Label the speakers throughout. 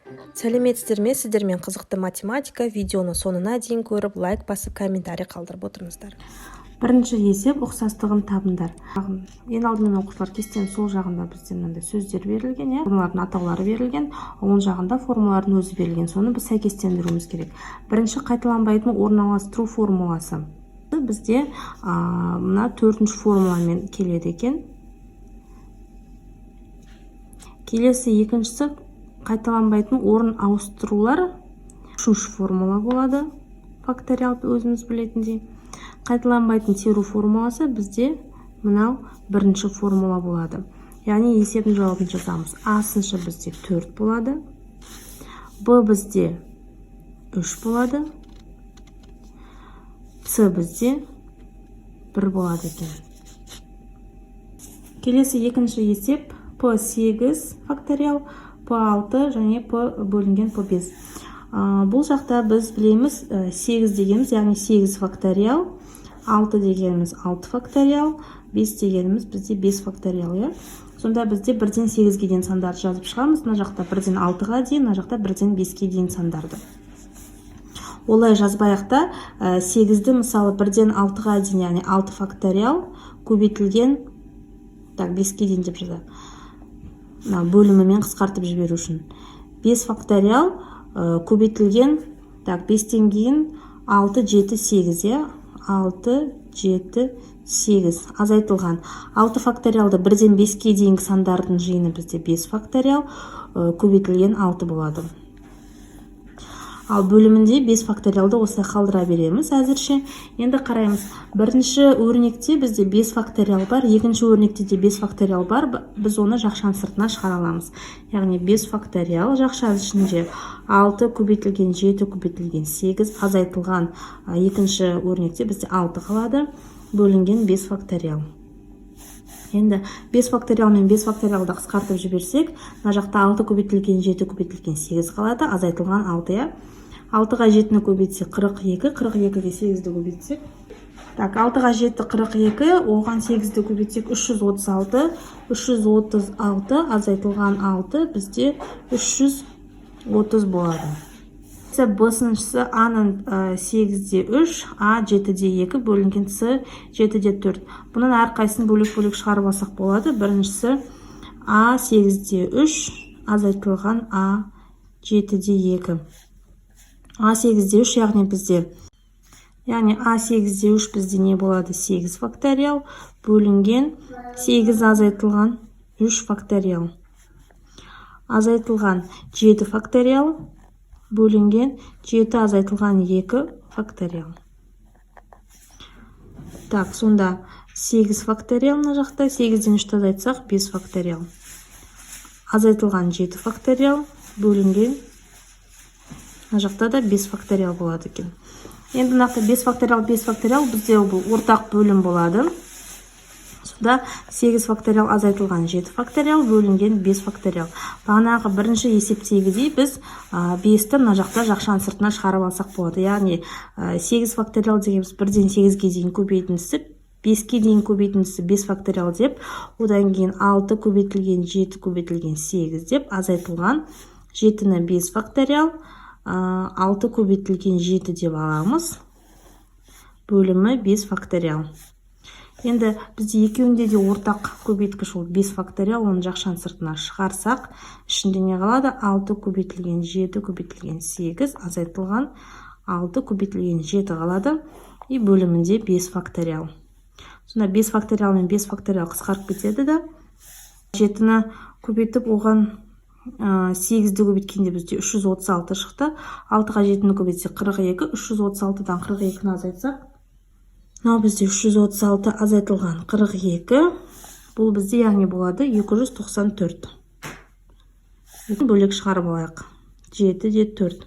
Speaker 1: Сәлеметсіздер ме? Сіздермен қызықты математика видеоны соңына дейін көріп, лайк басып, комментарий қалдырып отырыңыздар.
Speaker 2: Бірінші есеп ұқсастығын табыңдар. Ең алдымен оқушылар кестенің сол жағында бізде мынандай сөздер берілген, формулалардың атаулары берілген, оң жағында формулалардың өзі берілген. Соны біз сәйкестендіруіміз керек. Бірінші қайталанбайтын орналастыру формуласы. Бізде мына төртінші формуламен келеді екен. Келесі екіншісі қайталанбайтын орын ауыстырулар. Үшінші формула болады. Факториал өзіміз білетіндей. Қайталанбайтын теру формуласы бізде мынау бірінші формула болады. Яғни есептің жауабын жазамыз. А-сыншы бізде 4 болады. Б бізде 3 болады. С бізде 1 болады екен. Келесі екінші есеп P8 факториал, P6 және P бөлінген P5. Бұл жақта біз білеміз 8 дегеніміз, яғни 8 факториал, 6 дегеніміз 6 факториал, 5 дегеніміз бізде 5 факториал. Сонда бізде 1-ден 8-ге дейін сандарды жазып шығамыз. Мына жақта 1-ден 6-ға дейін, мына жақта 1-ден 5-ге дейін сандарды. Олай жазбайықта 8-ді мысалы 1-ден 6-ға дейін, яғни 6 факториал көбейтілген 5-ге дейін деп жазады. Бөлімімен қысқартып жіберу үшін. 5 факториал көбейтілген 5-тен кейін 6, 7, 8, 6, 7, 8 азайтылған. 6 факториалды 1-ден 5-ге дейінгі сандардың жиыны бізде 5 факториал, көбейтілген 6 болады. Ал бөлімінде 5 факториалды осылай қалдыра береміз әзірше. Енді қараймыз. Бірінші өрнекте бізде 5 факториал бар, екінші өрнекте де 5 факториал бар. Біз оны жақшаның сыртына шығара аламыз. Яғни 5 факториал жақша ішінде 6 көбейтілген 7 көбейтілген 8 азайтылған. Екінші өрнекте бізде 6 қалады, бөлінген 5 факториал. Енді 5 факториал мен 5 факториалды қысқартып жіберсек, мына жақта 6 көбейтілген 7 көбейтілген 8 қалады, азайтылған 6. 6-ға 7-ні көбейтсек 42, 42-ге 8-ді көбейтсек. 6-ға 7 42, оған 8-ді көбейтсек 336, 336 азайтылған 6 бізде 330 болады. Б-сыншысы А-ның 8-де 3, А 7-де 2 бөлінген С 7-де 4. Бұның әрқайсысын бөлек-бөлек шығарып алсақ болады. Біріншісі А 8-де 3 азайтылған А 7-де 2. А 8-де 3 яғни бізде. Яғни А 8-де 3 бізде не болады? 8 факториал бөлінген 8 азайтылған 3 факториал. Азайтылған 7 факториал бөлінген 7 азайтылған 2 факториал. Сонда 8 факториал мына жақта, 8-ден 3 азайтсақ 5 факториал. Азайтылған 7 факториал бөлінген мына жақта да 5 факториал болады екен. Енді нақты 5 факториал бізде бұл ортақ бөлім болады. Сонда 8 факториал азайтылған 7 факториал бөлінген 5 факториал. Бағанағы бірінші есептегідей біз 5-ті мына жақта жақшаның сыртына шығарып алсақ болады. Яғни 8 факториал дегеніміз 1-ден 8-ге дейін көбейтіндісі, 5-ге дейін көбейтіндісі 5 факториал деп, одан кейін 6 көбейтілген 7 көбейтілген 8 деп, азайтылған 7-ні 5 факториал, 6 көбейтілген 7 деп аламыз. Бөлімі 5 факториал. Енді бізде екеуінде де ортақ көбейткіш ол 5 факториал, оны жақшаның сыртына шығарсақ, ішінде не қалады? 6 көбейтілген 7 көбейтілген 8 азайтылған 6 көбейтілген 7 қалады. И бөлімінде 5 факториал. Сонда 5 факториал мен 5 факториал қысқарып кетеді да. 7-ні көбейтіп, оған 8-ді көбейткенде бізде 336 шықты. 6-ға 7-ні көбейтсек 42, 336-дан 42-ні азайтсақ, мынау бізде 336 азайтылған 42. Бұл бізде яғни болады 294. Бөлек шығарып алайық. 7-де 4.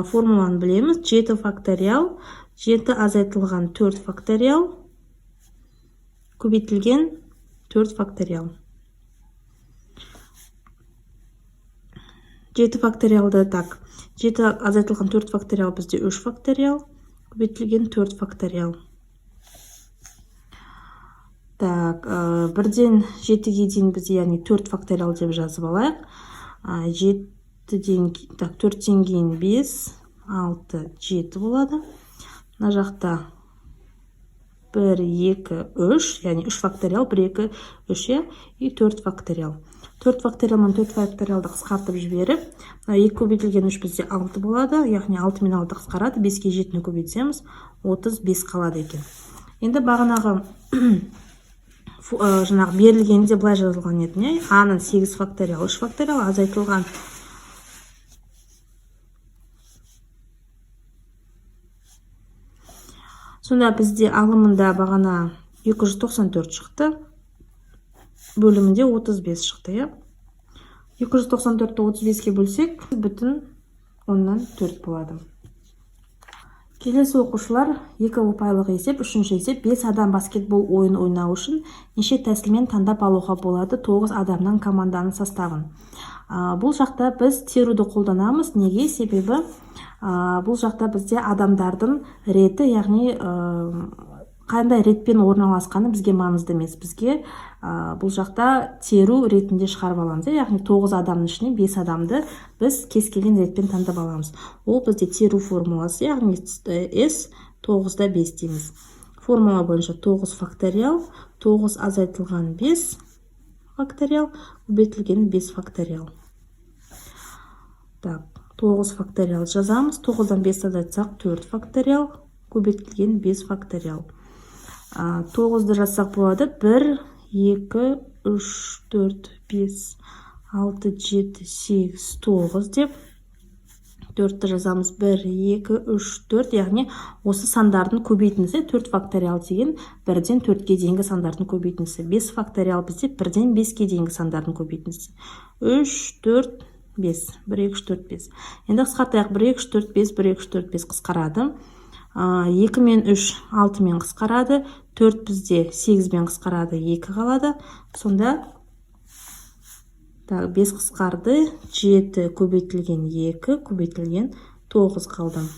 Speaker 2: Формуланы білеміз. 7 факториал, 7 азайтылған 4 факториал, көбейтілген 4 факториал. 7 факториалды 7 азайтылған 4 факториал бізде 3 факториал, көбейтілген 4 факториал. 1-ден 7-ге дейін біз яғни 4 факториал деп жазып алайық. 4-тен кейін 5, 6, 7 болады. Мына жақта 1, 2, 3, яғни 3 факториал, 1, 2, 3, и 4 факториал. 4 факториал мен 4 факториалды қысқартып жіберіп, 2 көбейтілген 3 бізде 6 болады, яғни 6 мен 6 қысқарады, 5-ке 7-ні көбейтсеміз 35 қалады екен. Енді бағанағы берілгенде былай жазылған еді, А-ның 8 факториал, 3 факториал азайтылған. Сонда бізде алымында бағана 294 шықты, бөлімінде 35 шықты. 294-ті 35-ке бөлсек, бүтін 10-4 болады. Келесі оқушылар 2 ұпайлық есеп, 3-ші есеп, 5 адам баскетбол ойын ойнау үшін неше тәсілмен таңдап алуға болады 9 адамнан команданың составын. Бұл жақта біз теруді қолданамыз. Неге? Себебі бұл жақта бізде адамдардың реті, яғни қандай ретпен орналасқаны бізге маңызды емес. Бізге бұл жақта теру ретінде шығарып аламыз. Яғни 9 адамның ішінен 5 адамды біз кез келген ретпен таңдап аламыз. Ол бізде теру формуласы, яғни S 9-да 5 дейміз. Формула бойынша 9 факториал, 9 азайтылған 5 факториал, көбейтілген 5 факториал. 9 факториал жазамыз. 9-дан 5 азайтсақ 4 факториал, көбейтілген 5 факториал. 9-ды жазсақ болады. 1, 2, 3, 4, 5, 6, 7, 8, 9 деп. 4-ті жазамыз. 1, 2, 3, 4. Яғни осы сандардың көбейтіндісі 4 факториал деген 1-ден 4-ке дейінгі сандардың көбейтіндісі. 5 факториал бізде 1-ден 5-ке дейінгі сандардың көбейтіндісі. 3, 4, 5. 1, 2, 4, 5. Енді қысқартайық. 1, 2, 4, 5, 1, 2, 4, 5 қысқарады. 2 мен 3 6 мен қысқарады. 4 бізде 8 мен қысқарады. 2 қалады. Сонда 5 қысқарды. 7 көбейтілген 2 көбейтілген 9 қалды.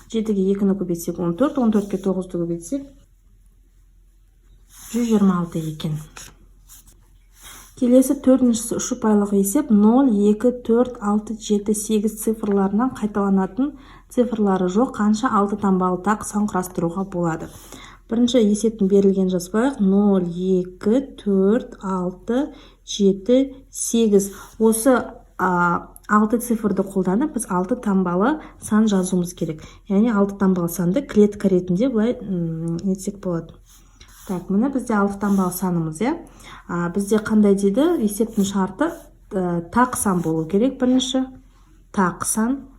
Speaker 2: 7-ге 2-ні көбейтсек 14, 14-ке 9-ды көбейтсек 126 екен. Келесі 4-шісі 3 ұпайлық есеп 0, 2, 4, 6, 7, 8 цифрларынан қайталанатын цифрлары жоқ қанша 6 таңбалы тақ сан құрастыруға болады. Бірінші есептің берілген жазбайық. 0, 2, 4, 6, 7, 8. Осы 6 цифрды қолданып, біз 6 таңбалы сан жазуымыз керек. Яғни 6 таңбалы санды клетка ретінде былай нетсек болады. Міне бізде 6 таңбалы санымыз. Бізде қандай дейді? Есептің шарты тақ сан болу керек. Бірінші тақ сан.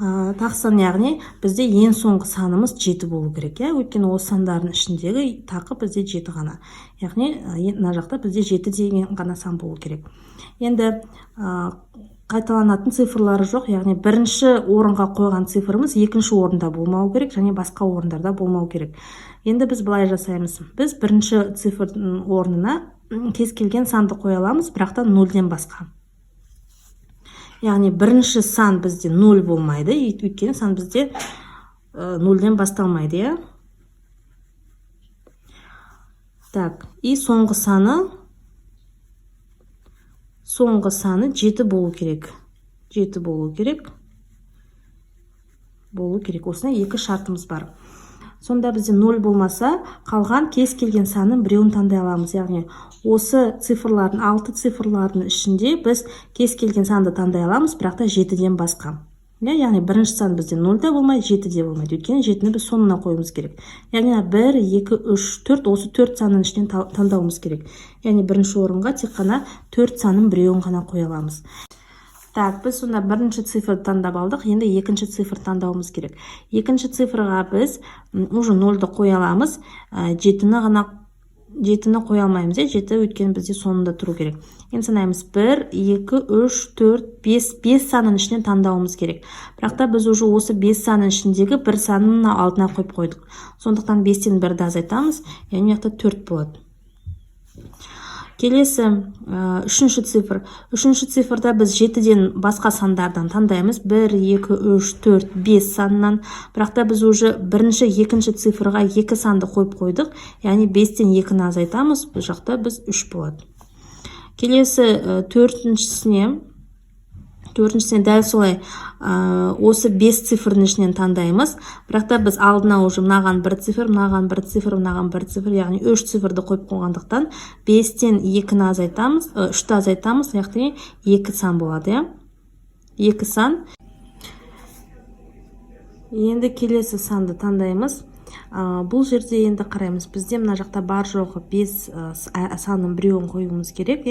Speaker 2: Тақ сан, яғни бізде ең соңғы санымыз 7 болу керек. Өйткені осы сандардың ішіндегі тақы бізде 7 ғана. Яғни мына жақта бізде 7 деген ғана сан болу керек. Енді қайталанатын цифрлары жоқ, яғни бірінші орынға қойған цифрымыз екінші орында болмау керек, және басқа орындарда болмау керек. Енді біз былай жасаймыз. Біз бірінші цифрдің орнына кез келген санды қоя аламыз, бірақта 0-ден басқа. Яғни бірінші сан бізде 0 болмайды, өйткені сан бізде 0-ден басталмайды. И соңғы саны 7 болу керек. 7 болу керек. Осына 2 шартымыз бар. Сонда бізде 0 болмаса, қалған кез келген санның біреуін таңдай аламыз. Яғни осы цифрлардың, 6 цифрлардың ішінде біз кез келген санды таңдай аламыз, бірақта 7-ден басқа. Яғни бірінші сан бізде 0-да болмайды, 7-де болмайды. Өйткені 7-ні біз соңына қойымыз керек. Яғни 1, 2, 3, 4, осы 4 санның ішінен таңдауымыз керек. Яғни бірінші орынға тек қана 4 санның біреуін ғана қоя аламыз. Біз сонда бірінші цифрды таңдап алдық, енді екінші цифр таңдауымыз керек. Екінші цифрға біз уже 0-ды қоя аламыз, 7-ні қоя алмаймыз. 7 өйткені бізде соңында тұру керек. Енді санаймыз 1, 2, 3, 4, 5 санның ішінен таңдауымыз керек. Бірақта біз уже осы 5 санның ішіндегі бір санның алдына қойып қойдық. Сондықтан 5-тен 1-ді азайтамыз, яғни 4 болады. Келесі үшінші цифр. Үшінші цифрда біз 7-ден басқа сандардан таңдаймыз. 1, 2, 3, 4, 5 санынан. Бірақта біз уже бірінші, екінші цифрға 2 санды қойып қойдық. Яғни 5-тен 2-ні азайтамыз. Бұл жақта біз 3 болады. Келесі төртіншісіне дәл солай осы 5 цифрның ішінен таңдаймыз. Бірақ та біз алдына уже мынаған 1 цифр, мынаған 1 цифр, мынаған 1 цифр, яғни 3 цифрды қойып қойғандықтан 5-тен 2-ні азайтамыз, 3-ті азайтамыз, яғни 2 сан болады. 2 сан. Енді келесі санды таңдаймыз. Бұл жерде енді қараймыз, бізде мына жақта бар жоғы 5 санның біреуін қоюымыз керек,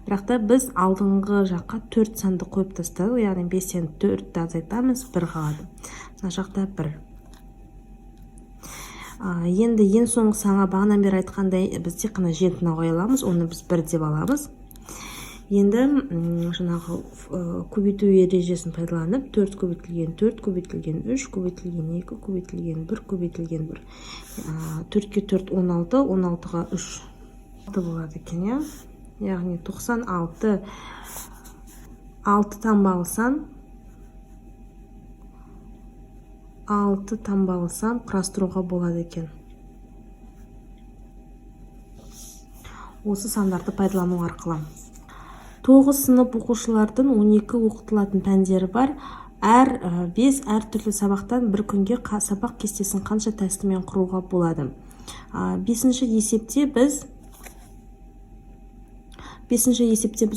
Speaker 2: бірақ та біз алдыңғы жаққа 4 санды қойып тастадық, яғни 5-тен 4-ті азайтамыз, 1 қалады. Мына жақта 1. Енді ең соңғы санға бағанан бері айтқандай, біз тек қана 7-ні қоя аламыз, оны біз 1 деп аламыз. Енді жаңағы көбейту ережесін пайдаланып 4 көбейтілген 4, көбейтілген 3, көбейтілген 2, көбейтілген 1, көбейтілген 1. 4-ке 4 16, 16-ға 3 болады екен, яғни 96. 6 таңбалы сан, 6 таңбалы сан құрастыруға болады екен. Осы сандарды пайдалану арқылы. 9 сынып оқушылардың 12 оқытылатын пәндері бар. Әр 5 әртүрлі сабақтан бір күнге сабақ кестесін қанша тәсілмен құруға болады. 5-ші есепте біз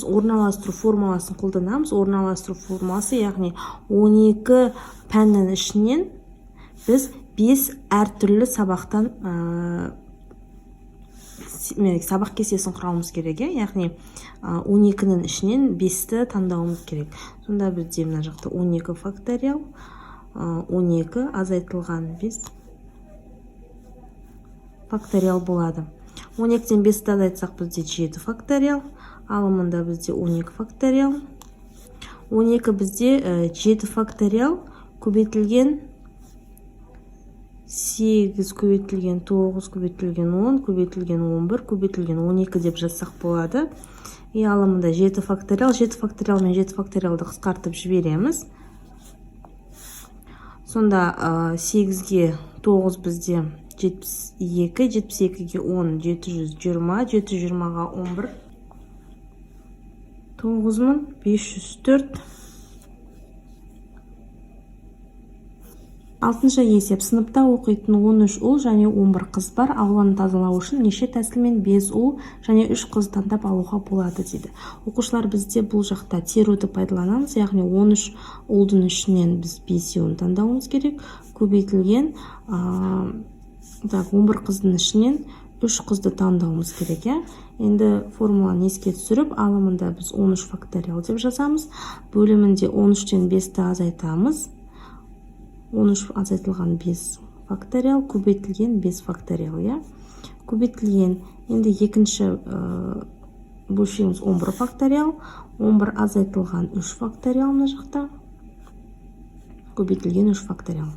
Speaker 2: орналастыру формуласын қолданамыз. Орналастыру формуласы, яғни 12 пәннің ішінен біз 5 әртүрлі сабақтан сабақ кестесін құрауымыз керек, яғни 12-нің ішінен 5-ті таңдауымыз керек. Сонда бізде мына жақта 12 факториал, 12 азайтылған 5 факториал болады. 12-тен 5-ті азайтсақ бізде 7 факториал, алымында бізде 12 факториал. 12 бізде 7 факториал көбейтілген 8 көбейтілген 9 көбейтілген 10 көбейтілген 11 көбейтілген 12 деп жазсақ болады. И алымында 7 факториал, 7 факториал мен 7 факториалды қысқартып жібереміз. Сонда 8-ге 9 бізде 72, 72-ге 10, 720, 720-ға 11, 9504. 6-шы есеп. Сыныпта оқитын 13 ұл және 11 қыз бар. Ауланы тазалау үшін неше тәсілмен 5 ұл және 3 қыз таңдап алуға болады дейді. Оқушылар бізде бұл жақта теруді пайдаланамыз, яғни 13 ұлдың ішінен біз 5-еуін таңдауымыз керек. Көбейтілген 11 қыздың ішінен 3 қызды таңдауымыз керек. Енді формуланы еске түсіріп, алымында біз 13 факториал деп жазамыз. Бөлімінде 13-тен 5-ті азайтамыз. 13 азайтылған 5 факториал, көбейтілген 5 факториал, көбейтілген. Енді екінші бөлшегіміз 11 факториал, 11 азайтылған 3 факториал мына жақта, көбейтілген 3 факториал.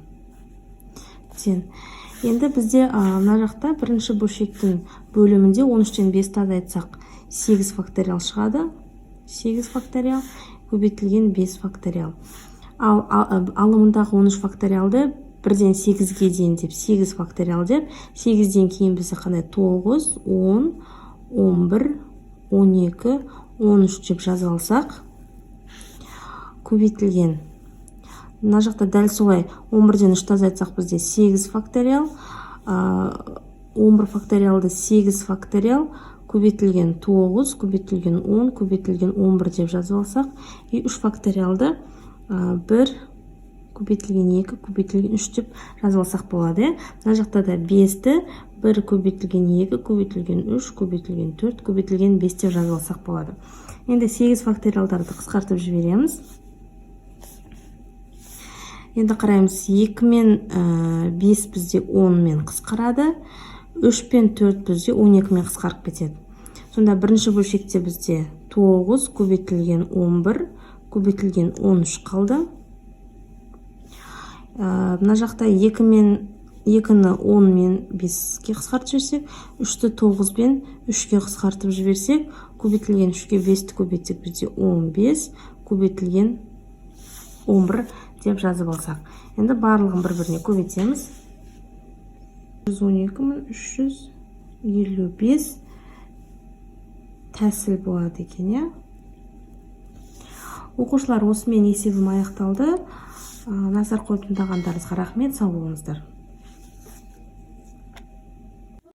Speaker 2: Енді бізде мына жақта бірінші бөлшектің бөлімінде 13-тен 5-ті азайтсақ 8 факториал шығады. 8 факториал, көбейтілген 5 факториал. Ал алымындағы 13 факториалды 1-ден 8-ге дейін деп 8 факториал деп, 8-ден кейін бізде қандай 9, 10, 11, 12, 13 деп жазып алсақ, көбейтілген. Мына жақта дәл солай 11-ден 3-ті азайтсақ бізде 8 факториал, 11 факториалды 8 факториал, көбейтілген 9, көбейтілген 10, көбейтілген 11 деп жазып алсақ, и 3 факториалды 1, көбейтілген 2, көбейтілген 3 деп жазылсақ болады. Мына жақта да 5-ті 1 көбейтілген 2, көбейтілген 3, көбейтілген 4, көбейтілген 5 деп жазылсақ болады. Енді 8 факториалдарды қысқартып жібереміз. Енді қараймыз, 2 мен 5 бізде 10 мен қысқарады, 3 пен 4 бізде 12 мен қысқарып кетеді. Сонда бірінші бөлшекте бізде 9 көбейтілген 11, көбейтілген 13 қалды. Мына жақта 2-ні 10 мен 5-ке қысқартып жіберсек, 3-ті 9 пен 3-ке қысқартып жіберсек, көбейтілген 3-ке 5-ті көбейтсек, бізде 15, көбейтілген 11 деп жазып алсақ. Енді барлығын бір-біріне көбейтеміз. 112.355 тәсіл болады екен, иә. Оқушылар, осымен есебім аяқталды. Назар қойып тыңдағандарыңызға рахмет, сау болыңыздар.